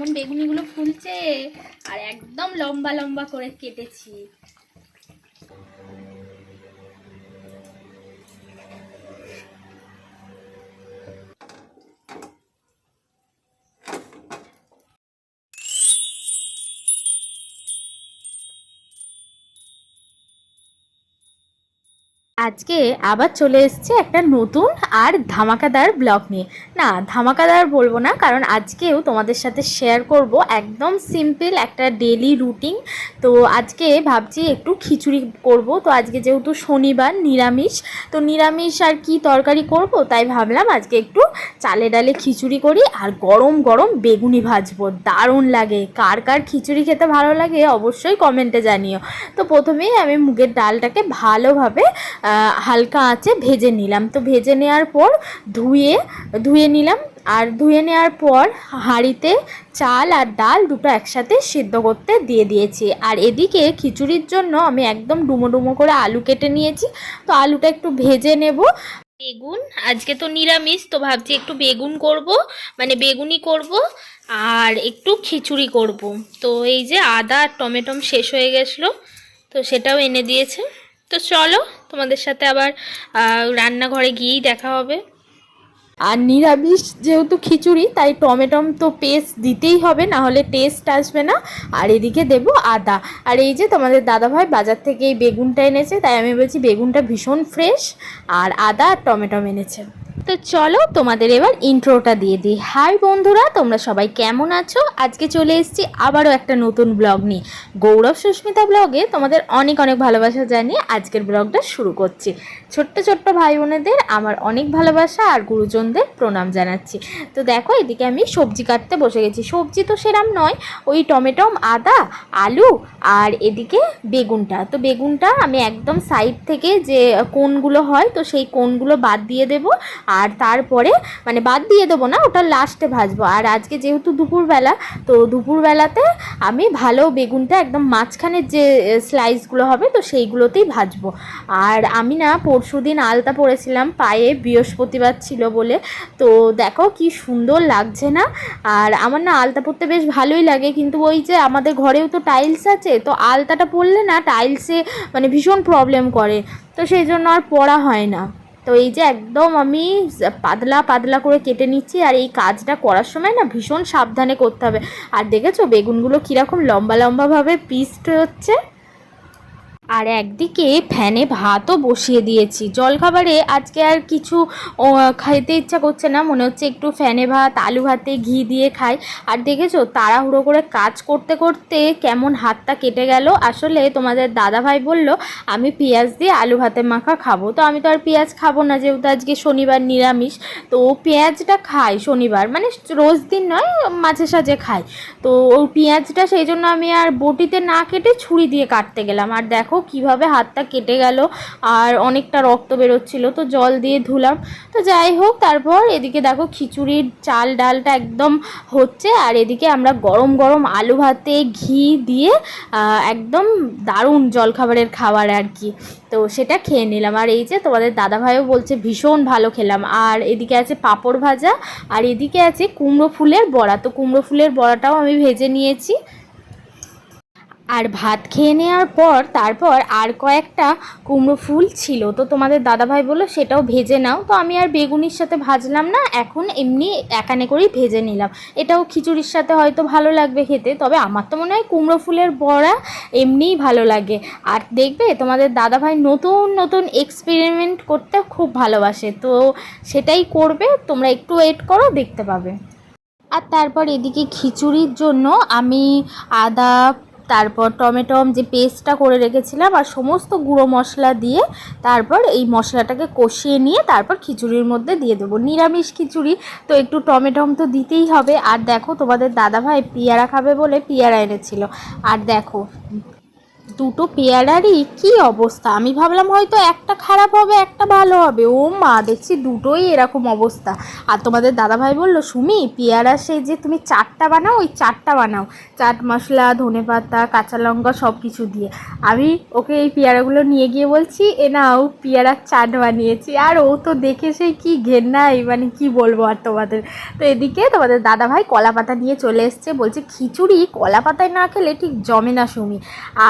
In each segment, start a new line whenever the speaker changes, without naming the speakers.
কেমন বেগুনিগুলো ফুলছে, আর একদম লম্বা লম্বা করে কেটেছি। আজকে আবার চলে এসেছে একটা নতুন আর ধামাকাদার ব্লগ নিয়ে। না, ধামাকাদার বলবো না, কারণ আজকেও তোমাদের সাথে শেয়ার করব একদম সিম্পল একটা ডেলি রুটিন। তো আজকে ভাবছি একটু খিচুড়ি করব। তো আজকে যেহেতু শনিবার, নিরামিষ, তো নিরামিষ আর কি তরকারি করব, তাই ভাবলাম আজকে একটু চালে ডালে খিচুড়ি করি আর গরম গরম বেগুনি ভাজবো। দারুণ লাগে। কার কার খিচুড়ি খেতে ভালো লাগে অবশ্যই কমেন্টে জানিও। তো প্রথমেই আমি মুগের ডালটাকে ভালোভাবে হালকা আঁচে ভেজে নিলাম। তো ভেজে নেওয়ার পর ধুয়ে নিলাম। আর ধুয়ে নেওয়ার পর হাঁড়িতে চাল আর ডাল দুটো একসাথে সিদ্ধ করতে দিয়ে দিয়েছি। আর এদিকে খিচুড়ির জন্য আমি একদম ডুমো ডুমো করে আলু কেটে নিয়েছি। তো আলুটা একটু ভেজে নেব। বেগুন আজকে তো নিরামিষ, তো ভাবছি একটু বেগুন করব, মানে বেগুনি করব আর একটু খিচুড়ি করব। তো এই যে আদা আর টমেটো শেষ হয়ে গেছিলো, তো সেটাও এনে দিয়েছে। তো চলো তোমাদের সাথে আবার রান্নাঘরে গিয়েই দেখা হবে। আর নিরামিষ যেহেতু খিচুড়ি, তাই টমেটম তো পেস্ট দিতেই হবে, না হলে টেস্ট আসবে না। আর এদিকে দেব আদা। আর এই যে তোমাদের দাদাভাই বাজার থেকে এই বেগুনটা এনেছে, তাই আমি বলছি বেগুনটা ভীষণ ফ্রেশ, আর আদা আর টমেটম এনেছে। তো চলো তোমাদের এবার ইন্ট্রোটা দিয়ে দিই। হাই বন্ধুরা, তোমরা সবাই কেমন আছো? আজকে চলে এসেছি আবারও একটা নতুন ব্লগ নিয়ে। গৌরব সুস্মিতা ব্লগে তোমাদের অনেক অনেক ভালোবাসা জানিয়ে আজকের ব্লগটা শুরু করছি। ছোট্ট ছোট্ট ভাই বোনেদের আমার অনেক ভালোবাসা আর গুরুজনদের প্রণাম জানাচ্ছি। তো দেখো এদিকে আমি সবজি কাটতে বসে গেছি। সবজি তো সেরম নয়, ওই টমেটম, আদা, আলু আর এদিকে বেগুনটা। তো বেগুনটা আমি একদম সাইড থেকে যে কোণগুলো হয়, তো সেই কোণগুলো বাদ দিয়ে দেবো। আর তারপরে মানে বাদ দিয়ে দেবো না, ওটা লাস্টে ভাজবো। আর আজকে যেহেতু দুপুরবেলা, তো দুপুরবেলাতে আমি ভালো বেগুনটা একদম মাঝখানের যে স্লাইসগুলো হবে, তো সেইগুলোতেই ভাজবো। আর আমি না পরশুদিন আলতা পরেছিলাম পায়ে, বৃহস্পতিবার ছিল বলে। তো দেখো কি সুন্দর লাগছে না? আর আমার না আলতা পরতে বেশ ভালোই লাগে, কিন্তু ওই যে আমাদের ঘরেও তো টাইলস আছে, তো আলতাটা পরলে না টাইলসে মানে ভীষণ প্রবলেম করে, তো সেই জন্য আর পরা হয় না। তো এই যে একদম আমি পাতলা পাতলা করে কেটে নিচ্ছি। আর এই কাজটা করার সময় না ভীষণ সাবধানে করতে হবে। আর দেখেছো বেগুনগুলো কীরকম লম্বা লম্বাভাবে পিসড হচ্ছে। আর একদিকে ফ্যানে ভাতও বসিয়ে দিয়েছি। জলখাবারে আজকে আর কিছু খাইতে ইচ্ছা করছে না, মনে হচ্ছে একটু ফ্যানে ভাত, আলু ভাতে ঘি দিয়ে খাই। আর দেখেছো তাড়াহুড়ো করে কাজ করতে করতে কেমন হাতটা কেটে গেল। আসলে তোমাদের দাদাভাই বলল আমি পেঁয়াজ দিয়ে আলু ভাতে মাখা খাবো। তো আমি তো আর পেঁয়াজ খাবো না, যেহেতু আজকে শনিবার নিরামিষ। তো পেঁয়াজটা খাই শনিবার, মানে রোজ দিন নয়, মাঝে সাঝে খাই। তো ওই পেঁয়াজটা সেই জন্য আমি আর বটিতে না কেটে ছুরি দিয়ে কাটতে গেলাম। আর দেখো কিভাবে হাতটা কেটে গেল, আর অনেকটা রক্ত বেরোচ্ছিল, তো জল দিয়ে ধুলাম। তো যাই হোক, তারপর এদিকে দেখো খিচুড়ির চাল ডালটা একদম হচ্ছে। আর এদিকে আমরা গরম গরম আলু ভাতে ঘি দিয়ে একদম দারুণ জলখাবারের খাবার আর কি, তো সেটা খেয়ে নিলাম। আর এই যে তোমাদের দাদাভাইও বলছে ভীষণ ভালো খেলাম। আর এদিকে আছে পাঁপড় ভাজা, আর এদিকে আছে কুমড়ো ফুলের বড়া। তো কুমড়ো ফুলের বড়াটাও আমি ভেজে নিয়েছি। আর ভাত খেয়ে নেওয়ার পর তারপর আর কয়েকটা কুমড়ো ফুল ছিল, তো তোমাদের দাদাভাই বললো সেটাও ভেজে নাও। তো আমি আর বেগুনির সাথে ভাজলাম না, এখন এমনি একানে করেই ভেজে নিলাম। এটাও খিচুড়ির সাথে হয়তো ভালো লাগবে খেতে, তবে আমার তো মনে হয় কুমড়ো ফুলের বড়া এমনিই ভালো লাগে। আর দেখবে তোমাদের দাদাভাই নতুন নতুন এক্সপেরিমেন্ট করতে খুব ভালোবাসে, তো সেটাই করবে। তোমরা একটু ওয়েট করো, দেখতে পাবে। আর তারপর এদিকে খিচুড়ির জন্য আমি আদা, তারপর টমেটম যে পেস্টটা করে রেখেছিলাম আর সমস্ত গুঁড়ো মশলা দিয়ে তারপর এই মশলাটাকে কষিয়ে নিয়ে তারপর খিচুড়ির মধ্যে দিয়ে দেবো। নিরামিষ খিচুড়ি, তো একটু টমেটম তো দিতেই হবে। আর দেখো তোমাদের দাদাভাই পেয়ারা খাবে বলে পেয়ারা এনেছিল। আর দেখো দুটো পেয়ারারই কি অবস্থা! আমি ভাবলাম হয়তো একটা খারাপ হবে একটা ভালো হবে, ও মা দেখছি দুটোই এরকম অবস্থা। আর তোমাদের দাদাভাই বলল, সুমি পেয়ারা সেই যে তুমি চাটটা বানাও, ওই চাটটা বানাও, চাট মশলা, ধনেপাতা, কাঁচা লঙ্কা সব কিছু দিয়ে। আমি ওকে এই পেয়ারাগুলো নিয়ে গিয়ে বলছি, এ নাও পেয়ারার চাট বানিয়েছি। আর ও তো দেখে সেই কী ঘেন্নাই, মানে কি বলবো আর তোমাদের। তো এদিকে তোমাদের দাদাভাই কলা পাতা নিয়ে চলে এসছে, বলছে খিচুড়ি কলা পাতায় না খেলে ঠিক জমে না সুমি।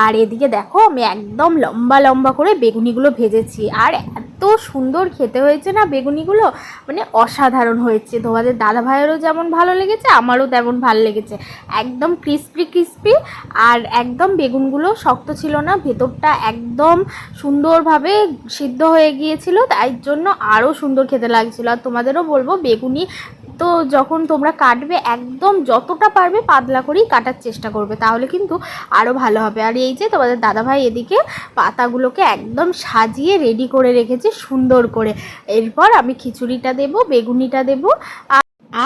আর এদিকে দেখো আমি একদম লম্বা লম্বা করে বেগুনিগুলো ভেজেছি, আর এত সুন্দর খেতে হয়েছে না বেগুনিগুলো, মানে অসাধারণ হয়েছে। তোমাদের দাদা ভাইয়েরও যেমন ভালো লেগেছে, আমারও তেমন ভালো লেগেছে। একদম ক্রিস্পি ক্রিস্পি, আর একদম বেগুনগুলো শক্ত ছিল না, ভেতরটা একদম সুন্দরভাবে সিদ্ধ হয়ে গিয়েছিল, তাই জন্য আরও সুন্দর খেতে লাগছিলো। আর তোমাদেরও বলবো বেগুনি তো যখন তোমরা কাটবে একদম যতটা পারবে পাতলা করেই কাটার চেষ্টা করবে, তাহলে কিন্তু আরও ভালো হবে। আর এই যে তোমাদের দাদাভাই এদিকে পাতাগুলোকে একদম সাজিয়ে রেডি করে রেখেছে সুন্দর করে। এরপর আমি খিচুড়িটা দেব, বেগুনিটা দেব।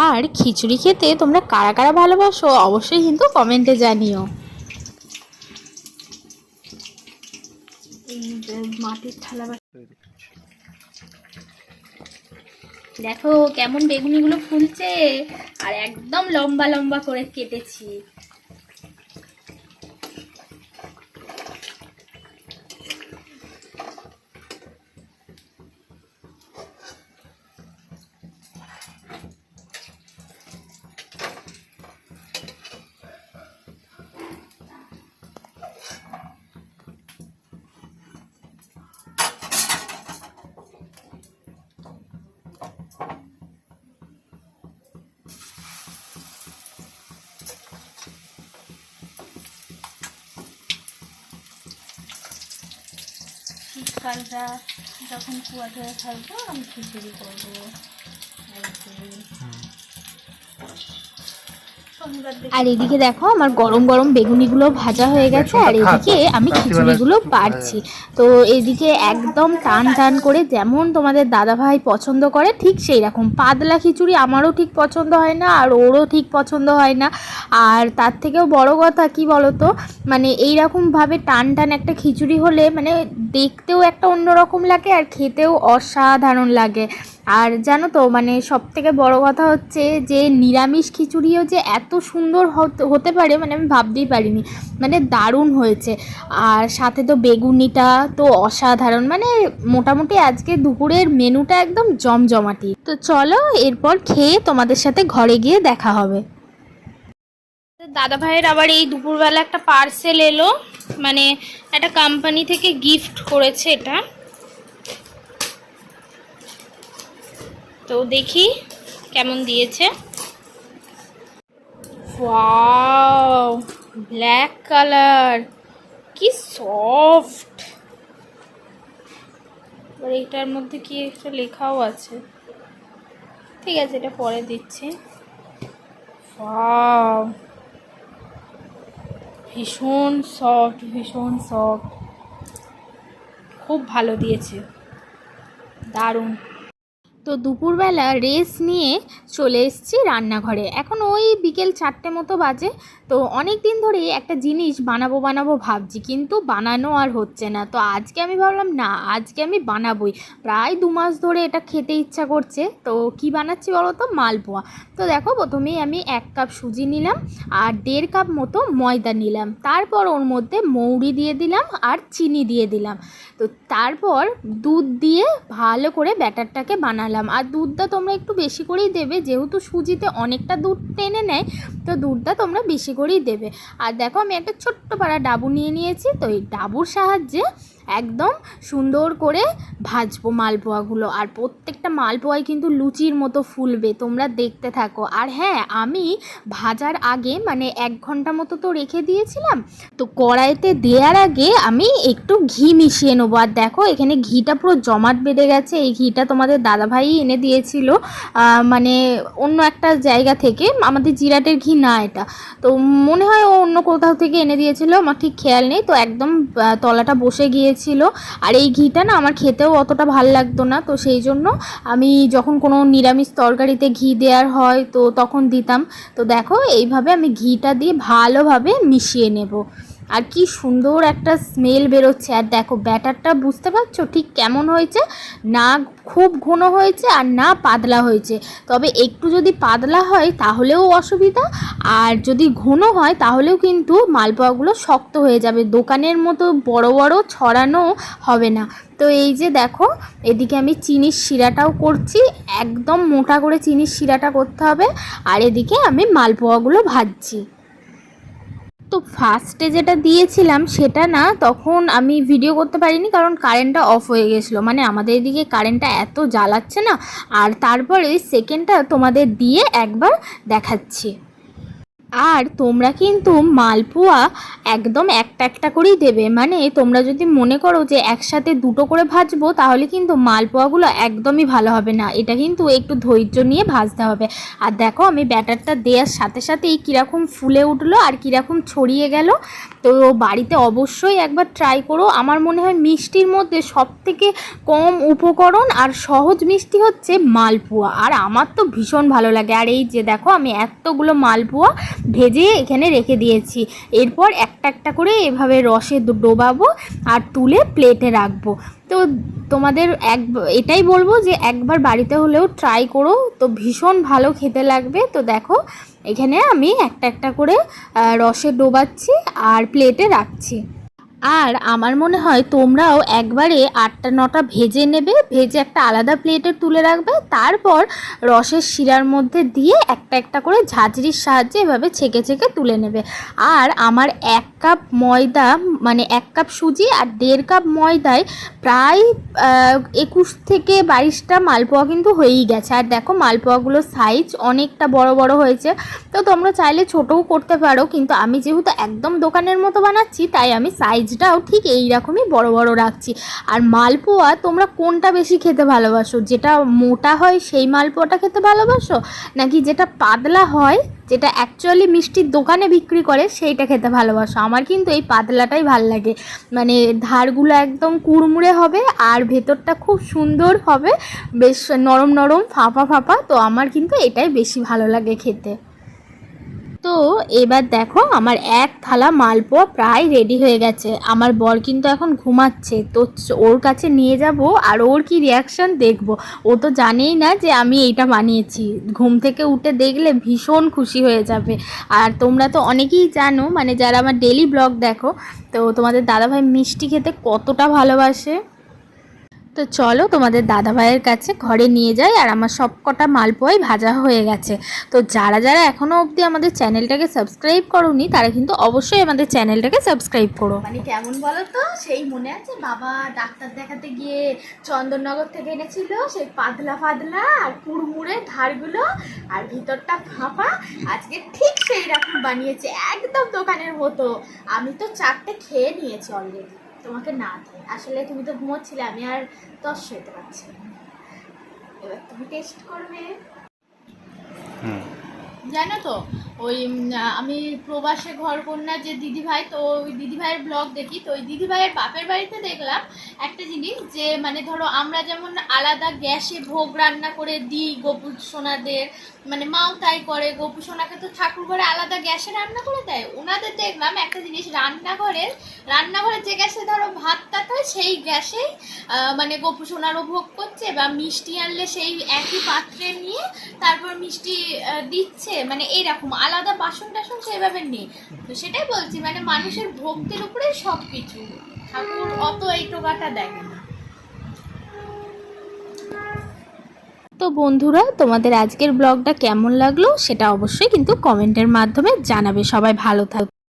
আর খিচুড়ি খেতে তোমরা কারা কারা ভালোবাসো অবশ্যই কিন্তু কমেন্টে জানিও। এই মাটির থালা দেখো কেমন বেগুনিগুলো ফুলছে, আর একদম লম্বা লম্বা করে কেটেছি। শীতকালটা যখন কুয়াতে থাকবো আমি খিচুড়ি করবো। আর এদিকে দেখো আমার গরম গরম বেগুনিগুলো ভাজা হয়ে গেছে, আর এদিকে আমি খিচুড়িগুলো বাড়ছি। তো এদিকে একদম টান টান করে যেমন তোমাদের দাদাভাই পছন্দ করে ঠিক সেই রকম পাতলা খিচুড়ি আমারও ঠিক পছন্দ হয় না, আর ওরও ঠিক পছন্দ হয় না। আর তার থেকেও বড় কথা কি বলতো, মানে এইরকমভাবে টান টান একটা খিচুড়ি হলে মানে দেখতেও একটা অন্যরকম লাগে আর খেতেও অসাধারণ লাগে। আর জানো তো মানে সবথেকে বড় কথা হচ্ছে যে নিরামিষ খিচুড়িও যে এত সুন্দর হতে পারে মানে আমি ভাবতেই পারিনি, মানে দারুণ হয়েছে। আর সাথে তো বেগুনিটা তো অসাধারণ, মানে মোটামুটি আজকে দুপুরের মেনুটা একদম জমজমাটি। তো চলো এরপর খেয়ে তোমাদের সাথে ঘরে গিয়ে দেখা হবে। দাদা ভাইয়ের আবার এই দুপুরবেলা একটা পার্সেল এলো, মানে একটা কোম্পানি থেকে গিফট করেছে এটা। তো দেখি কেমন দিয়েছে। ওয়াও, ব্ল্যাক কালার, কি সফট। এবার এটার মধ্যে কি একটা লেখাও আছে, ঠিক আছে এটা পরে দিচ্ছি। ওয়াও, ভীষণ সফট, ভীষণ সফট, খুব ভালো দিয়েছে, দারুণ। তো দুপুরবেলা রেস্ট নিয়ে চলে এসেছি রান্নাঘরে, এখন ওই বিকেল 4টে মতো বাজে। তো অনেক দিন ধরে একটা জিনিস বানাবো বানাবো ভাবছি, কিন্তু বানানো আর হচ্ছে না। তো আজকে আমি ভাবলাম না, আজকে আমি বানাবোই। প্রায় 2 মাস ধরে এটা খেতে ইচ্ছা করছে। তো কি বানাচ্ছি বলো তো, মালপোয়া। তো দেখো প্রথমেই আমি 1 কাপ সুজি নিলাম আর 1.5 কাপ মতো ময়দা নিলাম, তারপর ওর মধ্যে মৌরি দিয়ে দিলাম আর চিনি দিয়ে দিলাম। তো তারপর দুধ দিয়ে ভালো করে ব্যাটারটাকে বানালাম। আর দুধটা তোমরা একটু বেশি করেই দেবে, যেহেতু সুজিতে অনেকটা দুধ টেনে নেয়, তো দুধটা তোমরা বেশি করেই দেবে। আর দেখো আমি একটা ছোট্ট পাড়া ডাবু নিয়ে নিয়েছি, তো এই ডাবুর সাহায্যে একদম সুন্দর করে ভাজবো মালপোয়াগুলো। আর প্রত্যেকটা মালপোয়াই কিন্তু লুচির মতো ফুলবে, তোমরা দেখতে থাকো। আর হ্যাঁ, আমি ভাজার আগে মানে 1 ঘন্টা মতো তো রেখে দিয়েছিলাম, তো কড়াইতে দেওয়ার আগে আমি একটু ঘি মিশিয়ে নেবো। আর দেখো এখানে ঘিটা পুরো জমাট বেঁধে গেছে, এই ঘিটা তোমাদের দাদাভাই এনে দিয়েছিল, মানে অন্য একটা জায়গা থেকে, আমাদের জিরাটের ঘি না এটা। তো মনে হয় ও অন্য কোথাও থেকে এনে দিয়েছিল, আমার ঠিক খেয়াল নেই। তো একদম তলাটা বসে গিয়েছিল, আর এই ঘিটা না আমার খেতেও অতটা ভাল লাগতো না। তো সেই জন্য আমি যখন কোনো নিরামিষ তরকারিতে ঘি দেওয়ার হয় তো তখন দিতাম। তো দেখো এইভাবে আমি ঘিটা দিয়ে ভালোভাবে মিশিয়ে নেব। আর কি সুন্দর একটা স্মেল বেরোচ্ছে। আর দেখো ব্যাটারটা বুঝতে পারছো ঠিক কেমন হয়েছে, না খুব ঘন হয়েছে আর না পাতলা হয়েছে। তবে একটু যদি পাতলা হয় তাহলেও অসুবিধা, আর যদি ঘন হয় তাহলেও কিন্তু মালপোয়াগুলো শক্ত হয়ে যাবে, দোকানের মতো বড় বড় ছড়ানো হবে না। তো এই যে দেখো, এদিকে আমি চিনির শিরাটাও করছি, একদম মোটা করে চিনির শিরাটা করতে হবে। আর এদিকে আমি মালপোয়াগুলো ভাজছি। তো ফার্স্টে যেটা দিয়েছিলাম সেটা না, তখন আমি ভিডিও করতে পারিনি কারণ কারেন্টটা অফ হয়ে গেছিলো, মানে আমাদের এদিকে কারেন্টটা এত জ্বালাচ্ছে না। আর তারপরে সেকেন্ডটা তোমাদের দিয়ে একবার দেখাচ্ছি। আর তোমরা কিন্তু মালপোয়া একদম একটা একটা করেই দেবে, মানে তোমরা যদি মনে করো যে একসাথে দুটো করে ভাজবো তাহলে কিন্তু মালপোয়াগুলো একদমই ভালো হবে না, এটা কিন্তু একটু ধৈর্য নিয়ে ভাজতে হবে। আর দেখো আমি ব্যাটারটা দেওয়ার সাথে সাথেই কীরকম ফুলে উঠলো আর কীরকম ছড়িয়ে গেল। তো বাড়িতে অবশ্যই একবার ট্রাই করো। আমার মনে হয় মিষ্টির মধ্যে সবথেকে কম উপকরণ আর সহজ মিষ্টি হচ্ছে মালপোয়া, আর আমার তো ভীষণ ভালো লাগে। আর এই যে দেখো আমি এতগুলো মালপোয়া ভেজে এখানে রেখে দিয়েছি, এরপর একটা একটা করে এভাবে রসে ডোবাবো আর তুলে প্লেটে রাখবো। তো তোমাদের এটাই বলবো যে একবার বাড়িতে হলেও ট্রাই করো, তো ভীষণ ভালো খেতে লাগবে। তো দেখো এখানে আমি একটা একটা করে রসে ডোবাচ্ছি আর প্লেটে রাখছি। আর আমার মনে হয় তোমরাও একবারে 8টা 9টা ভেজে নেবে, ভেজে একটা আলাদা প্লেটে তুলে রাখবে, তারপর রসের শিরার মধ্যে দিয়ে একটা একটা করে ঝাঁঝরির সাহায্যে এভাবে ছেঁকে ছেঁকে তুলে নেবে। আর আমার 1 কাপ ময়দা, মানে 1 কাপ সুজি আর 1.5 কাপ ময়দায় প্রায় 21 থেকে 22টা মালপোয়া কিন্তু হয়েই গেছে। আর দেখো মালপোয়াগুলোর সাইজ অনেকটা বড় বড় হয়েছে, তো তোমরা চাইলে ছোটও করতে পারো, কিন্তু আমি যেহেতু একদম দোকানের মতো বানাচ্ছি তাই আমি সাইজটাও ঠিক এই রকমই বড় বড় রাখছি। আর মালপোয়া তোমরা কোনটা বেশি খেতে ভালোবাসো, যেটা মোটা হয় সেই মালপোয়াটা খেতে ভালোবাসো, নাকি যেটা পাতলা হয় যেটা অ্যাকচুয়ালি মিষ্টির দোকানে বিক্রি করে সেইটা খেতে ভালোবাসো? আমার কিন্তু এই পাতলাটাই ভাল লাগে, মানে ধারগুলো একদম কুড়মুড়ে হবে আর ভেতরটা খুব সুন্দর হবে, বেশ নরম নরম ফাঁপা ফাঁপা। তো আমার কিন্তু এটাই বেশি ভালো লাগে খেতে। তো এবার দেখো আমার 1 থালা মালপোয়া প্রায় রেডি হয়ে গেছে। আমার বর কিন্তু এখন ঘুমাচ্ছে, তো ওর কাছে নিয়ে যাব আর ওর কি রিয়াকশান দেখব। ও তো জানেই না যে আমি এইটা বানিয়েছি, ঘুম থেকে উঠে দেখলে ভীষণ খুশি হয়ে যাবে। আর তোমরা তো অনেকেই জানো, মানে যারা আমার ডেলি ব্লগ দেখো, তো তোমাদের দাদাভাই মিষ্টি খেতে কতটা ভালোবাসে। তো চলো তোমাদের দাদাভাইয়ের কাছে ঘরে নিয়ে যাই। আর আমার সব কটা মালপোয়াই ভাজা হয়ে গেছে। তো যারা যারা এখনও অবধি আমাদের চ্যানেলটাকে সাবস্ক্রাইব করোনি তারা কিন্তু অবশ্যই আমাদের চ্যানেলটাকে সাবস্ক্রাইব করো। মানে কেমন বলো তো, সেই মনে আছে বাবা ডাক্তার দেখাতে গিয়ে চন্দননগর থেকে এনেছিল সেই পাতলা পাতলা আর কুড়মুড়ে ধারগুলো আর ভিতরটা ফাঁপা, আজকে ঠিক সেই রকম বানিয়েছে একদম দোকানের মতো। আমি তো 4টে খেয়ে নিয়েছি অলরেডি, তোমাকে না দিয়ে। আসলে তুমি তো ঘুমোচ্ছিলে, আমি আর তস হইতে পারছি না। এবার তুমি টেস্ট করবে। জানো তো ওই আমি প্রবাসে ঘর কন্যা যে দিদিভাই, তো ওই দিদিভাইয়ের ব্লগ দেখি, তো ওই দিদিভাইয়ের বাপের বাড়িতে দেখলাম একটা জিনিস, যে মানে ধরো আমরা যেমন আলাদা গ্যাসে ভোগ রান্না করে দিই গোপু সোনাদের, মানে মাও তাই করে, গোপু সোনাকে তো ঠাকুর ঘরে আলাদা গ্যাসে রান্না করে দেয়। ওনাদের দেখলাম একটা জিনিস, রান্নাঘরে যে গ্যাসে ধরো ভাত টাত হয় সেই গ্যাসেই মানে গোপু সোনারও ভোগ করছে, বা মিষ্টি আনলে সেই একই পাত্রে নিয়ে তারপর মিষ্টি দিচ্ছে, মানে এইরকম আলাদা বাসন টাসন সেভাবে নেই। তো সেটাই বলছি, মানে মানুষের ভক্তির উপরে সব কিছু, ঠাকুর অত এই টোকাটা দেখে না। তো বন্ধুরা তোমাদের আজকের ব্লগটা কেমন লাগলো সেটা অবশ্যই কিন্তু কমেন্টের মাধ্যমে জানাবে। সবাই ভালো থাকবে।